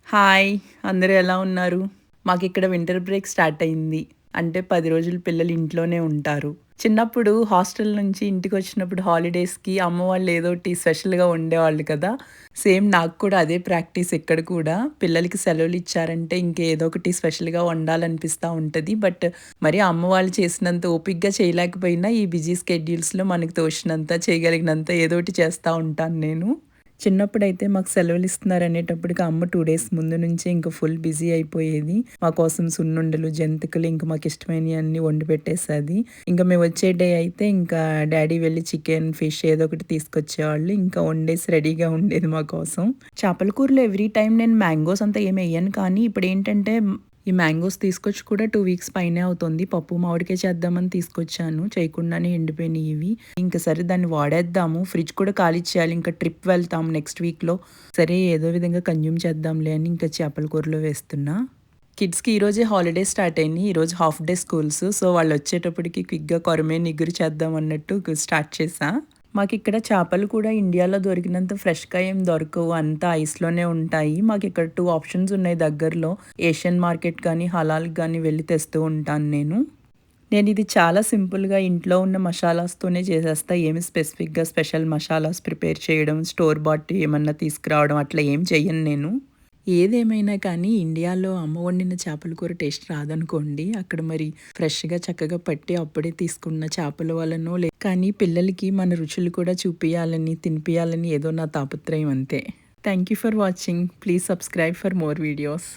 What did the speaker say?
Hi! అందరూ ఎలా ఉన్నారు? మాకిక్కడ వింటర్ బ్రేక్ స్టార్ట్ అయింది. అంటే 10 రోజులు పిల్లలు ఇంట్లోనే ఉంటారు. చిన్నప్పుడు హాస్టల్ నుంచి ఇంటికొచ్చినప్పుడు హాలిడేస్‌కి అమ్మ వాళ్ళు ఏదోటి స్పెషల్‌గా వండేవాళ్ళు కదా! సేమ్ నాకు కూడా అదే ప్రాక్టీస్ ఇక్కడ కూడా. పిల్లలకి సెలవులిచ్చారంటే ఇంకేదో ఒకటి స్పెషల్‌గా వండాలనిపిస్తా ఉంటది. బట్ మరి అమ్మ వాళ్ళు చేసినంత ఓపికగా చేయలేకపోయినా ఈ బిజీ స్కెడ్యూల్స్‌లో మనకు తోచినంత, చేయగలిగినంత ఏదోటి చేస్తా ఉంటాను నేను. చిన్నప్పుడైతే మాకు సెలవులిస్తున్నారనేటప్పటికి అమ్మ 2 డేస్ ముందు నుంచే ఇంక ఫుల్ బిజీ అయిపోయేది. మా కోసం సున్నుండలు, జంతికలు ఇంక మాకిష్టమైనయన్నీ వండి పెట్టేసేది. ఇంక మేమొచ్చే డే అయితే ఇంకా డ్యాడీ వెళ్లి చికెన్, ఫిష్ ఏదో ఒకటి తీసుకొచ్చేవాళ్ళు. ఇంకా వండేసి రెడీగా ఉండేది మా కోసం. చేపల కూరలో ఎవ్రీ టైమ్ నేను మ్యాంగోస్ అంతా ఏమెయ్యను కానీ ఇప్పుడేంటంటే ఈ మ్యాంగోస్ తీసుకొచ్చి కూడా 2 వీక్స్ పైనే అవుతుంది. పప్పు మామిడికాయ చేద్దామని తీసుకొచ్చాను. చేయకుండానే ఎండిపోయినియి ఇవి. ఇంక సరే దాన్ని వాడేద్దాము. ఫ్రిడ్జ్ కూడా ఖాళీ చేయాలి. ఇంకా ట్రిప్ వెళ్తాం నెక్స్ట్ వీక్‌లో. సరే ఏదో విధంగా కన్జ్యూమ్ చేద్దాంలే అని ఇంకా చేపల కూరలో వేస్తున్నా. కిడ్స్‌కి ఈరోజే హాలిడేస్ స్టార్ట్ అయినియి. ఈరోజు హాఫ్ డే స్కూల్స్. సో, వాళ్ళొచ్చేటప్పటికి క్విక్‌గా కొరమేను ఇగురు చేద్దాం అన్నట్టు స్టార్ట్ చేశా. మాకిక్కడ చేపలు కూడా ఇండియాలో దొరికినంత ఫ్రెష్‌గా ఏం దొరకవు. అంతా ఐస్‌లోనే ఉంటాయి. మాకిక్కడ 2 ఆప్షన్స్ ఉన్నాయి దగ్గరలో. ఏషియన్ మార్కెట్ గానీ, హలాల్‌కి గానీ వెళ్లి తెస్తూ ఉంటాను నేను. నేనిది చాలా సింపుల్‌గా ఇంట్లో ఉన్న మషాలాస్‌తోనే చేసేస్తా. ఏమి స్పెసిఫిక్‌గా స్పెషల్ మషాలాస్ ప్రిపేర్ చేయడం, స్టోర్ బాట్ ఏమన్నా తీసుకురావడం అట్లా ఏం చెయ్యను నేను. ఏదేమైనా కానీ ఇండియాలో అమ్మ వండిన చేపల కూర టేస్ట్ రాదనుకోండి. అక్కడ మరి ఫ్రెష్‌గా చక్కగా పట్టి అప్పుడే తీసుకున్న చేపల వల్లనో కానీ పిల్లలకి మన రుచులు కూడా చూపియాలని, తినిపియాలని ఏదో నా తాపత్రయం అంతే. Thank you for watching. Please subscribe for more videos.